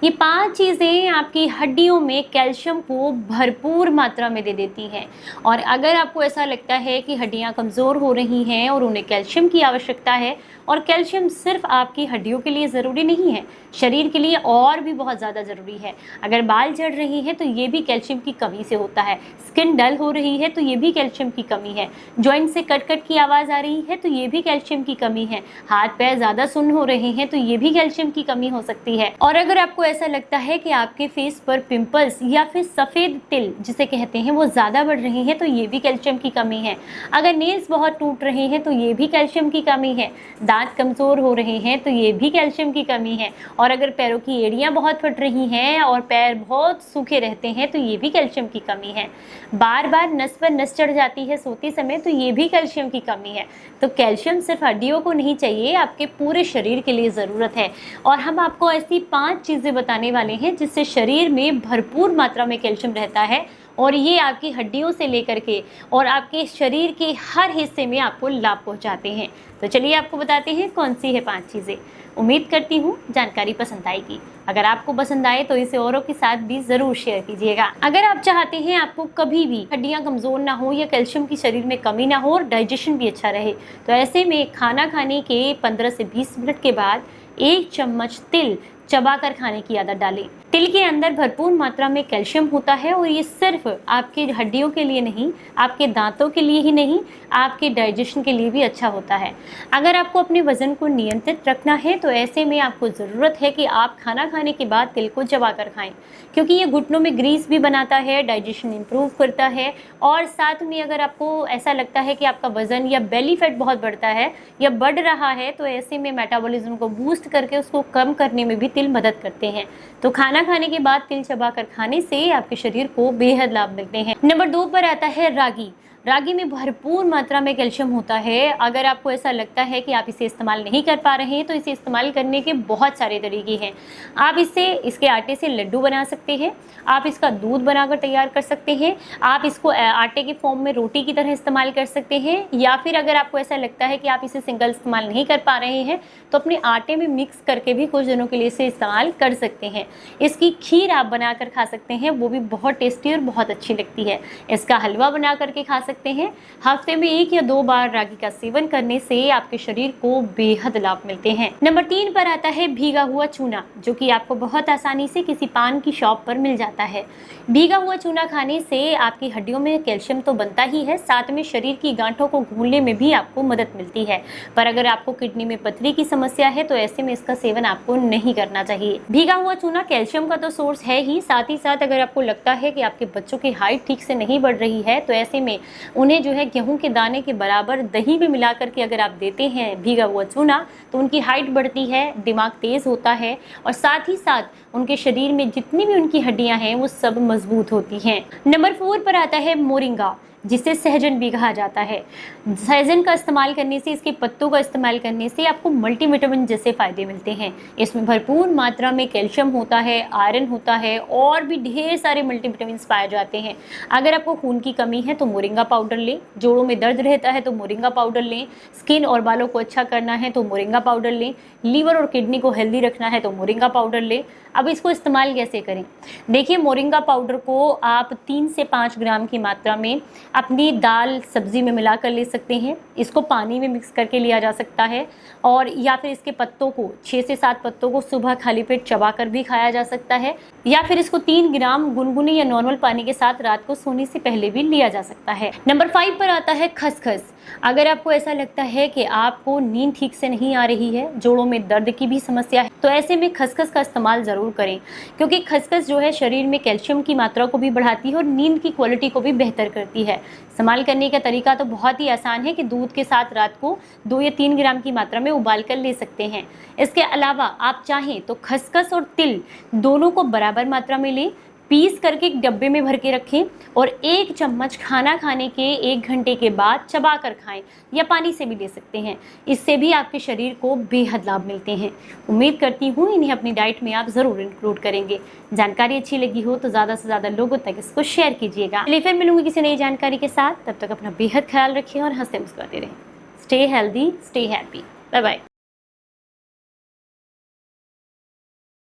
ये 5 चीज़ें आपकी हड्डियों में कैल्शियम को भरपूर मात्रा में दे देती हैं। और अगर आपको ऐसा लगता है कि हड्डियाँ कमज़ोर हो रही हैं और उन्हें कैल्शियम की आवश्यकता है, और कैल्शियम सिर्फ आपकी हड्डियों के लिए ज़रूरी नहीं है, शरीर के लिए और भी बहुत ज़्यादा ज़रूरी है। अगर बाल झड़ रहे हैं तो ये भी कैल्शियम की कमी से होता है, स्किन डल हो रही है तो ये भी कैल्शियम की कमी है, जॉइंट से कट कट की आवाज़ आ रही है तो ये भी कैल्शियम की कमी है, हाथ पैर ज़्यादा सुन्न हो रहे हैं तो ये भी कैल्शियम की कमी हो सकती है। और अगर आपको ऐसा लगता है कि आपके फेस पर पिंपल्स या फिर सफ़ेद तिल जिसे कहते हैं वो ज़्यादा बढ़ रहे हैं तो ये भी कैल्शियम की कमी है। अगर नेल्स बहुत टूट रहे हैं तो ये भी कैल्शियम की कमी है। दांत कमज़ोर हो रहे हैं तो ये भी कैल्शियम की कमी है। और अगर पैरों की एड़ियाँ बहुत फट रही हैं और पैर बहुत सूखे रहते हैं तो ये भी कैल्शियम की कमी है। बार बार नस पर नस चढ़ जाती है सोते समय तो ये भी कैल्शियम की कमी है। तो कैल्शियम सिर्फ हड्डियों को नहीं चाहिए, आपके पूरे शरीर के लिए ज़रूरत है। और हम आपको ऐसी 5 चीज़ें बताने वाले हैं जिससे शरीर में भरपूर मात्रा में कैल्शियम रहता है और ये आपकी हड्डियों से लेकर के और आपके शरीर के हर हिस्से में आपको लाभ पहुंचाते हैं। तो चलिए आपको बताते हैं कौन सी है 5 चीज़ें। उम्मीद करती हूँ जानकारी पसंद आएगी। अगर आपको पसंद आए तो इसे औरों के साथ भी ज़रूर शेयर कीजिएगा। अगर आप चाहते हैं आपको कभी भी हड्डियाँ कमज़ोर ना हो या कैल्शियम की शरीर में कमी ना हो और डाइजेशन भी अच्छा रहे, तो ऐसे में खाना खाने के 15 से 20 मिनट के बाद 1 चम्मच तिल चबाकर खाने की आदत डालें। तिल के अंदर भरपूर मात्रा में कैल्शियम होता है और ये सिर्फ आपकी हड्डियों के लिए नहीं, आपके दांतों के लिए ही नहीं, आपके डाइजेशन के लिए भी अच्छा होता है। अगर आपको अपने वज़न को नियंत्रित रखना है तो ऐसे में आपको ज़रूरत है कि आप खाना खाने के बाद तिल को चबाकर खाएं, क्योंकि ये घुटनों में ग्रीस भी बनाता है, डाइजेशन इम्प्रूव करता है। और साथ में अगर आपको ऐसा लगता है कि आपका वज़न या बेली फैट बहुत बढ़ता है या बढ़ रहा है तो ऐसे में मेटाबॉलिज्म को बूस्ट करके उसको कम करने में भी तिल मदद करते हैं। तो खाना खाने के बाद तिल चबाकर खाने से आपके शरीर को बेहद लाभ मिलते हैं। नंबर 2 पर आता है रागी। रागी में भरपूर मात्रा में कैल्शियम होता है। अगर आपको ऐसा लगता है कि आप इसे इस्तेमाल नहीं कर पा रहे हैं तो इसे इस्तेमाल करने के बहुत सारे तरीके हैं। आप इसके आटे से लड्डू बना सकते हैं, आप इसका दूध बनाकर तैयार कर सकते हैं, आप इसको आटे के फॉर्म में रोटी की तरह इस्तेमाल कर सकते हैं, या फिर अगर आपको ऐसा लगता है कि आप इसे सिंगल इस्तेमाल नहीं कर पा रहे हैं तो अपने आटे में मिक्स करके भी कुछ दिनों के लिए इसे इस्तेमाल कर सकते हैं। इसकी खीर आप बनाकर खा सकते हैं, वो भी बहुत टेस्टी और बहुत अच्छी लगती है। इसका हलवा बना करके खा सकते हैं। हफ्ते में 1 या 2 बार रागी का सेवन करने से आपके शरीर को बेहद लाभ मिलते हैं। नंबर 3 पर आता है भीगा हुआ चूना, जो कि आपको बहुत आसानी से किसी पान की शॉप पर मिल जाता है। भीगा हुआ चूना खाने से आपकी हड्डियों में कैल्शियम तो बनता ही है, साथ में शरीर की गांठों को घूलने में भी आपको मदद मिलती है। पर अगर आपको किडनी में पथरी की समस्या है तो ऐसे में इसका सेवन आपको नहीं करना चाहिए। भीगा हुआ चूना कैल्शियम का तो सोर्स है ही साथ अगर आपको लगता है कि आपके बच्चों की हाइट ठीक से नहीं बढ़ रही है तो ऐसे में उन्हें जो है गेहूं के दाने के बराबर दही में मिला करके अगर आप देते हैं भीगा हुआ चूना तो उनकी हाइट बढ़ती है, दिमाग तेज होता है और साथ ही साथ उनके शरीर में जितनी भी उनकी हड्डियां हैं वो सब मजबूत होती हैं। नंबर 4 पर आता है मोरिंगा, जिसे सहजन भी कहा जाता है। सहजन का इस्तेमाल करने से, इसके पत्तों का इस्तेमाल करने से आपको मल्टीविटामिन जैसे फ़ायदे मिलते हैं। इसमें भरपूर मात्रा में कैल्शियम होता है, आयरन होता है और भी ढेर सारे मल्टीविटामिन पाए जाते हैं। अगर आपको खून की कमी है तो मोरिंगा पाउडर लें, जोड़ों में दर्द रहता है तो मोरिंगा पाउडर लें, स्किन और बालों को अच्छा करना है तो मोरिंगा पाउडर लें, लीवर और किडनी को हेल्दी रखना है तो मोरिंगा पाउडर लें। अब इसको इस्तेमाल कैसे करें? देखिए, मोरिंगा पाउडर को आप 3 से 5 ग्राम की मात्रा में अपनी दाल सब्जी में मिलाकर ले सकते हैं। इसको पानी में मिक्स करके लिया जा सकता है और या फिर इसके पत्तों को 6 से 7 पत्तों को सुबह खाली पेट चबाकर भी खाया जा सकता है, या फिर इसको 3 ग्राम गुनगुने या नॉर्मल पानी के साथ रात को सोने से पहले भी लिया जा सकता है। नंबर 5 पर आता है खसखस। अगर आपको ऐसा लगता है कि आपको नींद ठीक से नहीं आ रही है, जोड़ों में दर्द की भी समस्या है, तो ऐसे में खसखस का इस्तेमाल ज़रूर करें, क्योंकि खसखस जो है शरीर में कैल्शियम की मात्रा को भी बढ़ाती है और नींद की क्वालिटी को भी बेहतर करती है। इस्तेमाल करने का तरीका तो बहुत ही आसान है कि दूध के साथ रात को 2 या 3 ग्राम की मात्रा में उबाल कर ले सकते हैं। इसके अलावा आप चाहें तो खसखस और तिल दोनों को बराबर मात्रा में लें, पीस करके एक डब्बे में भर के रखें और 1 चम्मच खाना खाने के 1 घंटे के बाद चबा कर खाएं, या पानी से भी ले सकते हैं। इससे भी आपके शरीर को बेहद लाभ मिलते हैं। उम्मीद करती हूँ इन्हें अपनी डाइट में आप ज़रूर इंक्लूड करेंगे। जानकारी अच्छी लगी हो तो ज़्यादा से ज़्यादा लोगों तक इसको शेयर कीजिएगा। चलिए फिर मिलूंगी किसी नई जानकारी के साथ। तब तक अपना बेहद ख्याल रखें और हंसते मुस्कुराते रहें। Stay healthy, stay happy. Bye bye.